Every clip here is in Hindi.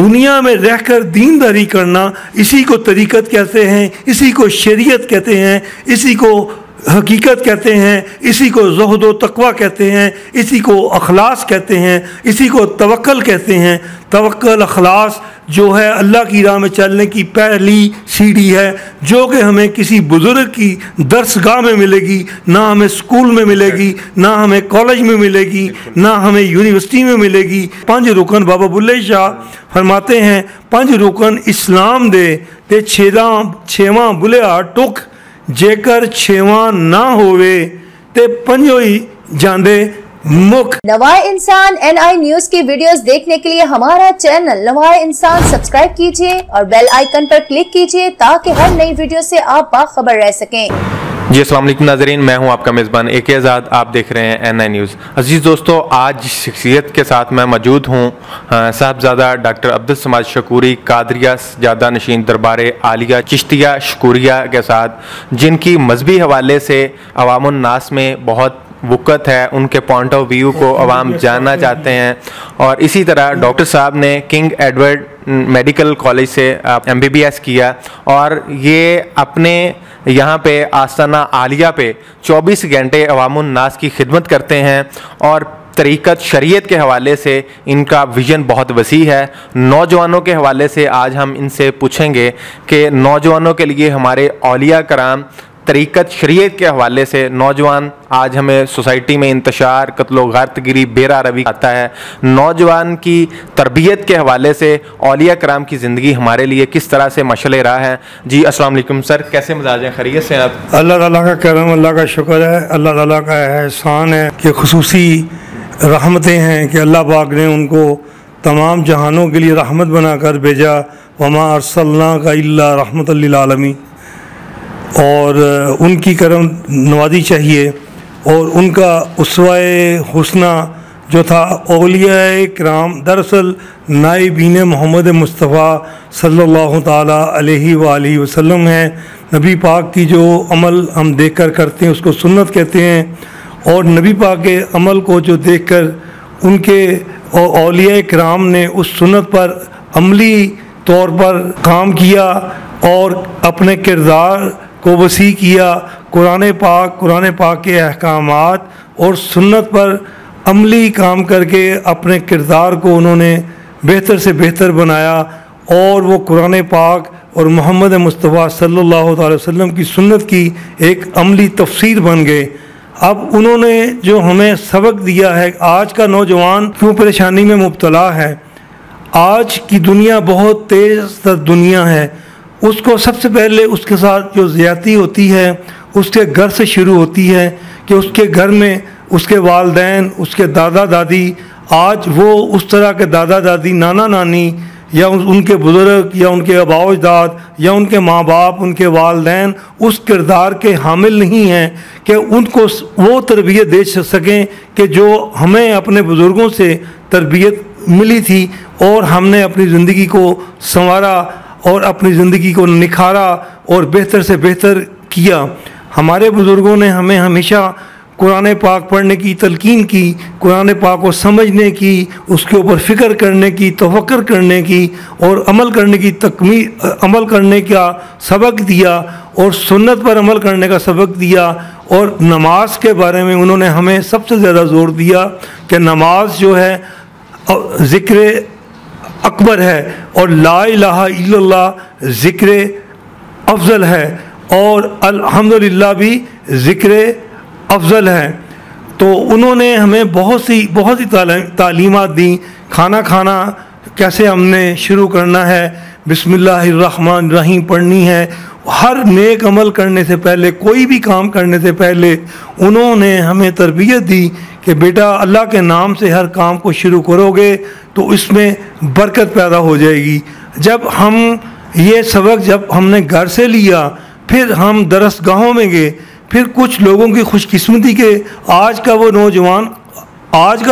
दुनिया में रहकर दीनदारी करना, इसी को तरीक़त कहते हैं, इसी को शरीयत कहते हैं, इसी को हकीकत कहते हैं, इसी को ज़ुहद व तक़वा कहते हैं, इसी को अखलास कहते हैं, इसी को तवक्कल कहते हैं। तवक्कल अखलास जो है अल्लाह की राह में चलने की पहली सीढ़ी है, जो कि हमें किसी बुज़ुर्ग की दरसगाह में मिलेगी, ना हमें स्कूल में मिलेगी, ना हमें कॉलेज में मिलेगी, ना हमें यूनिवर्सिटी में मिलेगी। 5 रुकन बाबा बुल्ले शाह फरमाते हैं, 5 रुकन इस्लाम दे ते 6वां बुलिया टुक, जेकर 6वां ना होवे ते 5 ही जांदे मुख। नवाए इंसान NI न्यूज की वीडियोस देखने के लिए हमारा चैनल नवाए इंसान सब्सक्राइब कीजिए और बेल आइकन पर क्लिक कीजिए ताकि हर नई वीडियो से आप बाखबर रह सकें। जी अस्सलाम वालेकुम नाज़रीन, मैं हूं आपका मेज़बान AK आज़ाद, आप देख रहे हैं NI न्यूज़। अजीज़ दोस्तों, आज शख्सियत के साथ मैं मौजूद हूं साहबजादा डॉक्टर अब्दुल समाद शकूरी कादरिया ज़्यादा नशीन दरबार आलिया चिश्तिया शकूरिया के साथ, जिनकी मजहबी हवाले से अवामुन नास में बहुत वक़्त है, उनके पॉइंट ऑफ व्यू को अवाम जानना चाहते हैं। और इसी तरह डॉक्टर साहब ने किंग एडवर्ड मेडिकल कॉलेज से MBBS किया और ये अपने यहाँ पे आस्ताना आलिया पे 24 घंटे अवामुन नास की खिदमत करते हैं और तरीक़त शरीयत के हवाले से इनका विज़न बहुत वसी है। नौजवानों के हवाले से आज हम इनसे पूछेंगे कि नौजवानों के लिए हमारे औलिया कराम तरीक़त शरीयत के हवाले से, नौजवान आज हमें सोसाइटी में इंतशार, कत्लो गारतगिरी, बेरा रवी आता है, नौजवान की तरबियत के हवाले से औलिया कराम की ज़िंदगी हमारे लिए किस तरह से मशअल राह है। जी अस्सलाम वालेकुम सर, कैसे मिजाज हैं, खैरियत से आप? अल्लाह ताला का करम, अल्लाह का शुक्र है, अल्लाह ताला का एहसान है कि खुसूसी रहमतें हैं कि अल्लाह पाक ने उनको तमाम जहानों के लिए रहमत बनाकर भेजा। वमा अरसलनाका इल्ला रहमतल लिल आलमीन। और उनकी करम नवाजी चाहिए और उनका उसवाए हुस्ना जो था औलिया किराम, दरअसल नाइबीन मोहम्मद मुस्तफ़ा सल्लल्लाहु ताला अलैहि वालैहि वसल्लम है। नबी पाक की जो अमल हम देखकर करते हैं उसको सुन्नत कहते हैं, और नबी पाक के अमल को जो देखकर उनके औलिया किराम ने उस सुन्नत पर अमली तौर पर काम किया और अपने किरदार को वसी किया। कुरान पाक के अहकामात और सुन्नत पर अमली काम करके अपने किरदार को उन्होंने बेहतर से बेहतर बनाया और वो कुरान पाक और मोहम्मद मुस्तफ़ा सल्लल्लाहु अलैहि वसल्लम की सुन्नत की एक अमली तफसीर बन गए। अब उन्होंने जो हमें सबक दिया है, आज का नौजवान क्यों परेशानी में मुब्तला है, आज की दुनिया बहुत तेज़ तर दुनिया है, उसको सबसे पहले उसके साथ जो ज़्यादती होती है उसके घर से शुरू होती है कि उसके घर में उसके वालदैन, उसके दादा दादी, आज वो उस तरह के दादा दादी, नाना नानी या उनके बुज़ुर्ग या उनके आबाओ अजदाद या उनके माँ बाप, उनके वालदैन उस किरदार के हामिल नहीं हैं कि उनको वो तरबियत दे सकें कि जो हमें अपने बुज़ुर्गों से तरबियत मिली थी और हमने अपनी ज़िंदगी को संवारा और अपनी ज़िंदगी को निखारा और बेहतर से बेहतर किया। हमारे बुज़ुर्गों ने हमें हमेशा कुरान पाक पढ़ने की तलकीन की, कुरान पाक को समझने की, उसके ऊपर फ़िक्र करने की, तफक्कुर करने की और अमल करने का सबक दिया और सुन्नत पर अमल करने का सबक दिया। और नमाज के बारे में उन्होंने हमें सबसे ज़्यादा ज़ोर दिया कि नमाज जो है ज़िक्र अकबर है और ला इलाहा इल्लल्लाह ज़िक्र अफजल है और अल्हम्दुलिल्लाह भी ज़िक्र अफजल है। तो उन्होंने हमें बहुत सी तालीमात दी। खाना खाना कैसे हमने शुरू करना है, बिस्मिल्लाहिर्रहमानिर्रहीम पढ़नी है। हर नेक अमल करने से पहले, कोई भी काम करने से पहले उन्होंने हमें तरबियत दी कि बेटा अल्लाह के नाम से हर काम को शुरू करोगे तो इसमें बरकत पैदा हो जाएगी। जब हम ये सबक जब हमने घर से लिया, फिर हम दरसगाहों में गए, फिर कुछ लोगों की खुशकिस्मती के आज का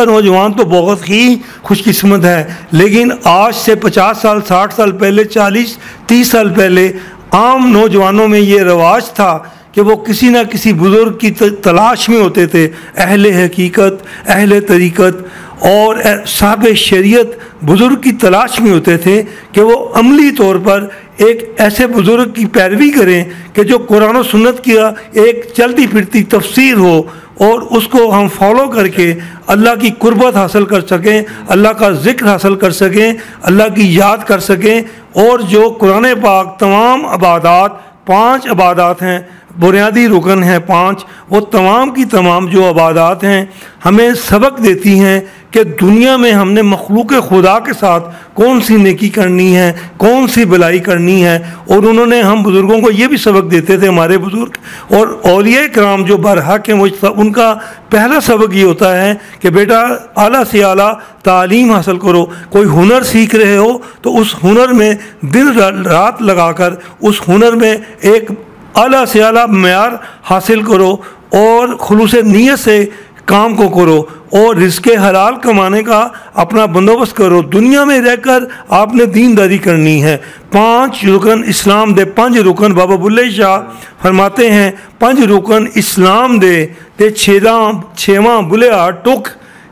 नौजवान तो बहुत ही खुशकिस्मत है, लेकिन आज से 50 साल 60 साल पहले, 40-30 साल पहले आम नौजवानों में ये रवाज था कि कि वो किसी ना किसी बुज़ुर्ग की तलाश में होते थे, अहले हकीकत, अहले तरीक़त और साहब शरीयत बुज़ुर्ग की तलाश में होते थे कि वो अमली तौर पर एक ऐसे बुज़ुर्ग की पैरवी करें कि जो कुरान और सुन्नत की एक चलती फिरती तफसीर हो और उसको हम फॉलो करके अल्लाह की कुर्बत हासिल कर सकें, अल्लाह का ज़िक्र हासिल कर सकें, अल्लाह की याद कर सकें। और जो कुरान पाक तमाम इबादत, 5 इबादत हैं, बुनियादी रुकन हैं 5, वो तमाम की तमाम जो इबादत हैं हमें सबक देती हैं कि दुनिया में हमने मखलूक खुदा के साथ कौन सी नेकी करनी है, कौन सी भलाई करनी है। और उन्होंने हम बुज़ुर्गों को ये भी सबक देते थे, हमारे बुज़ुर्ग और औलिया कराम जो बरहक हैं, वो उनका पहला सबक ये होता है कि बेटा आला से आला तालीम हासिल करो। कोई हुनर सीख रहे हो तो उस हुनर में दिन रात लगाकर उस हुनर में एक आला से आला मेयार हासिल करो और खुलूस नीयत से काम को करो और रिज़्क़े हलाल कमाने का अपना बंदोबस्त करो। दुनिया में रहकर आपने दीनदारी करनी है। 5 रुकन इस्लाम दे, 5 रुकन बाबा बुल्ले शाह फरमाते हैं 5 रुकन इस्लाम दे ते 6वां बुलिया टुक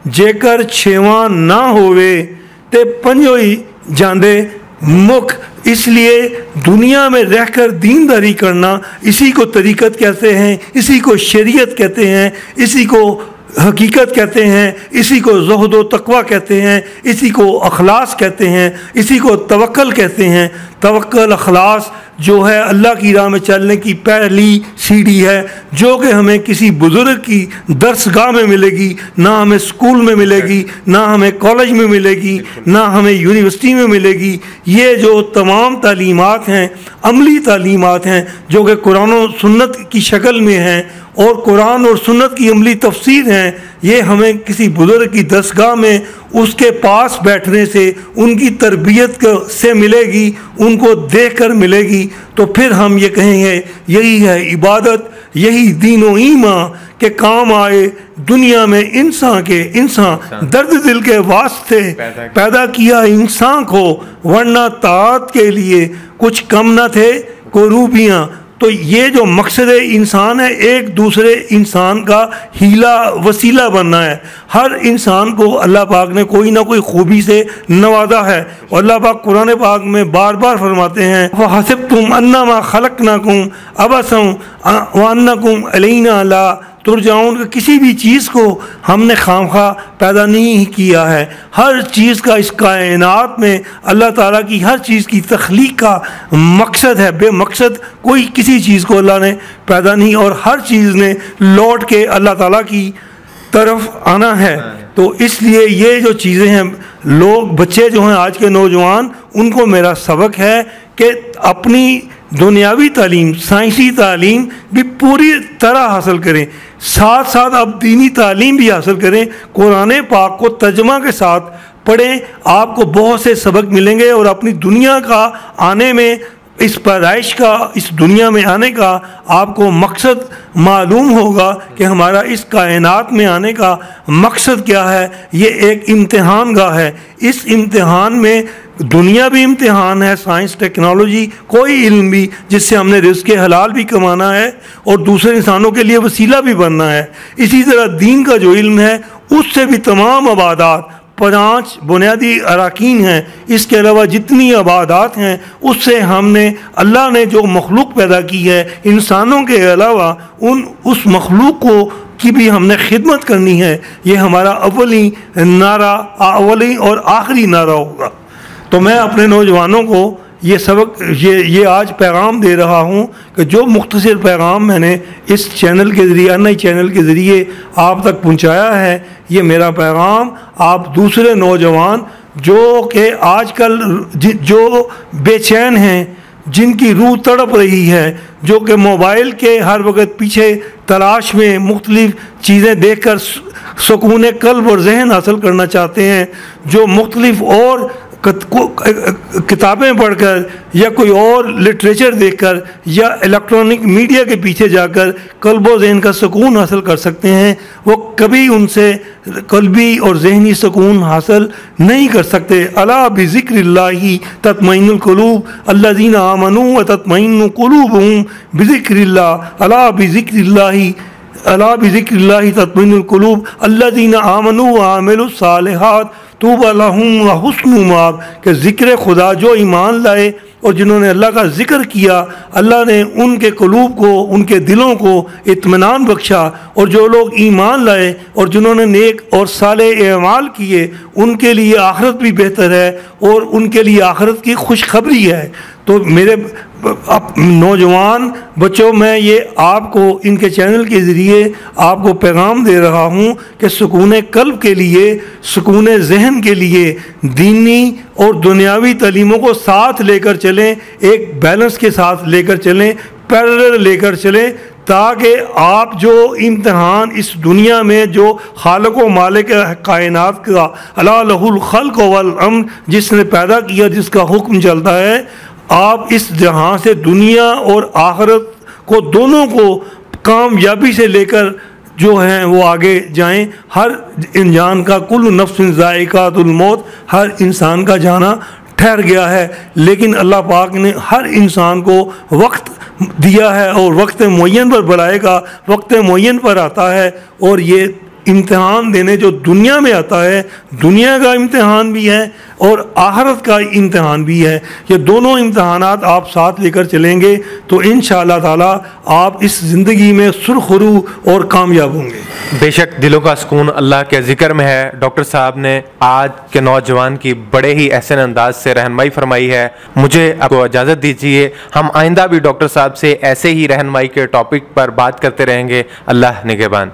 जेकर 6वां ना होवे ते 5 ही जांदे मुख। इसलिए दुनिया में रहकर दीनदारी करना, इसी को तरीक़त कहते हैं, इसी को शरीयत कहते हैं, इसी को हकीकत कहते हैं, इसी को ज़ुहद व तक़वा कहते हैं, इसी को अखलास कहते हैं, इसी को तवक्कल कहते हैं। तवक्कल अखलास जो है अल्लाह की राह में चलने की पहली सीढ़ी है, जो कि हमें किसी बुज़ुर्ग की दरसगाह में मिलेगी, ना हमें स्कूल में मिलेगी, ना हमें कॉलेज में मिलेगी, ना हमें यूनिवर्सिटी में मिलेगी। ये जो तमाम तालीमात हैं अमली तालीमात हैं जो कि कुरान और सुन्नत की शक्ल में हैं और कुरान और सुन्नत की अमली तफसीर हैं। ये हमें किसी बुज़ुर्ग की दरसगाह में उसके पास बैठने से, उनकी तरबियत से मिलेगी, उनको देखकर मिलेगी। तो फिर हम ये कहेंगे यही है इबादत, यही दीनो ईमान के काम आए दुनिया में इंसान दर्द दिल के वास्ते पैदा किया इंसान को, वरना ताअत के लिए कुछ कम न थे कुरूबियाँ। तो ये जो मकसद इंसान है, एक दूसरे इंसान का हीला वसीला बनना है। हर इंसान को अल्लाह पाक ने कोई ना कोई खूबी से नवाजा है और अल्लाह पाक कुरान पाक में बार बार फरमाते हैं वहसिबतुम अन्नमा खलकनाकुम अबसम व अन्नकुम अलैना ला तुरजाऊन। किसी भी चीज़ को हमने खामखा पैदा नहीं किया है। हर चीज़ का इस कायनात में अल्लाह ताला की हर चीज़ की तख्लीक का मकसद है, बेमकसद कोई किसी चीज़ को अल्लाह ने पैदा नहीं, और हर चीज़ ने लौट के अल्लाह ताला की तरफ आना है। तो इसलिए ये जो चीज़ें हैं, लोग बच्चे जो हैं आज के नौजवान, उनको मेरा सबक है कि अपनी दुनियावी तालीम, साइंसी तालीम भी पूरी तरह हासिल करें, साथ साथ अब दीनी तालीम भी हासिल करें। कुरान पाक को तर्जुमा के साथ पढ़ें, आपको बहुत से सबक मिलेंगे और अपनी दुनिया का आने में, इस पैदाइश का, इस दुनिया में आने का आपको मकसद मालूम होगा कि हमारा इस कायनात में आने का मकसद क्या है। ये एक इम्तिहान गाह है। इस इम्तिहान में दुनिया भी इम्तिहान है, साइंस टेक्नोलॉजी, कोई इल्म भी जिससे हमने रिज़्क़े हलाल भी कमाना है और दूसरे इंसानों के लिए वसीला भी बनना है। इसी तरह दीन का जो इल्म है उससे भी तमाम इबादत, 5 बुनियादी अराकीन हैं, इसके अलावा जितनी इबादत हैं उससे हमने, अल्लाह ने जो मखलूक पैदा की है इंसानों के अलावा, उस मखलूक को की भी हमने खिदमत करनी है। ये हमारा अव्वली नारा, अव्वली और आखिरी नारा होगा। तो मैं अपने नौजवानों को ये सबक, ये आज पैगाम दे रहा हूँ कि जो मुख्तसर पैगाम मैंने इस चैनल के ज़रिए, अन्य चैनल के ज़रिए आप तक पहुँचाया है, ये मेरा पैगाम आप दूसरे नौजवान जो कि आजकल जो बेचैन हैं, जिनकी रूह तड़प रही है, जो कि मोबाइल के हर वक्त पीछे तलाश में मुख्तलिफ़ चीज़ें देखकर सुकून कल्ब और जहन हासिल करना चाहते हैं, जो मुख्तलिफ़ और किताबें पढ़कर या कोई और लिटरेचर देखकर या इलेक्ट्रॉनिक मीडिया के पीछे जाकर कल्बो ज़हन का सुकून हासिल कर सकते हैं, वो कभी उनसे कल्बी और ज़हनी सुकून हासिल नहीं कर सकते। अला बिज़िक्रिल्लाहि तत्मइन्नुल कुलूब अल्लज़ीना आमनू व तत्मइन्नु कुलूबुहुम बिज़िक्रिल्लाह अला बिज़िक्रिल्लाहि तत्मइन्नुल कुलूब अल्लज़ीना आमनू व आमिलुस सालिहात तूबा लहुम व हुस्नु माब, के ज़िक्र खुदा जो ईमान लाए और जिन्होंने अल्लाह का ज़िक्र किया, अल्लाह ने उनके कुलूब को, उनके दिलों को इत्मीनान बख्शा। और जो लोग ईमान लाए और जिन्होंने नेक और सालेह अमाल किए, उनके लिए आखिरत भी बेहतर है और उनके लिए आखिरत की खुशखबरी है। तो मेरे नौजवान बच्चों, मैं ये आपको इनके चैनल के ज़रिए आपको पैगाम दे रहा हूँ कि सुकून कल्ब के लिए, सुकून ज़हन के लिए दीनी और दुनियावी तालीमों को साथ लेकर चलें, एक बैलेंस के साथ लेकर चलें, पैरेलल लेकर चलें, ताकि आप जो इम्तहान इस दुनिया में जो खालिक व मालिक कायनात का अला लहुल खल्क़ वल अम्र, जिसने पैदा किया, जिसका हुक्म चलता है, आप इस जहाँ से दुनिया और आखिरत को दोनों को कामयाबी से लेकर जो हैं वो आगे जाएं। हर इंसान का कुल्लु नफ्सिन ज़ाइक़ातुल मौत, हर इंसान का जाना ठहर गया है, लेकिन अल्लाह पाक ने हर इंसान को वक्त दिया है और वक्त मुअय्यन पर बुलाएगा, वक्त मुअय्यन पर आता है। और ये इम्तिहान देने जो दुनिया में आता है, दुनिया का इम्तिहान भी है और आखिरत का इम्तिहान भी है। ये दोनों इम्तिहानात आप साथ लेकर चलेंगे तो इंशाअल्लाह ताला आप इस ज़िंदगी में सुरखरू और कामयाब होंगे। बेशक दिलों का सुकून अल्लाह के ज़िक्र में है। डॉक्टर साहब ने आज के नौजवान की बड़े ही एहसन अंदाज से रहनुमाई फरमाई है। मुझे आपको इजाज़त दीजिए, हम आइंदा भी डॉक्टर साहब से ऐसे ही रहनुमाई के टॉपिक पर बात करते रहेंगे। अल्लाह निगहबान।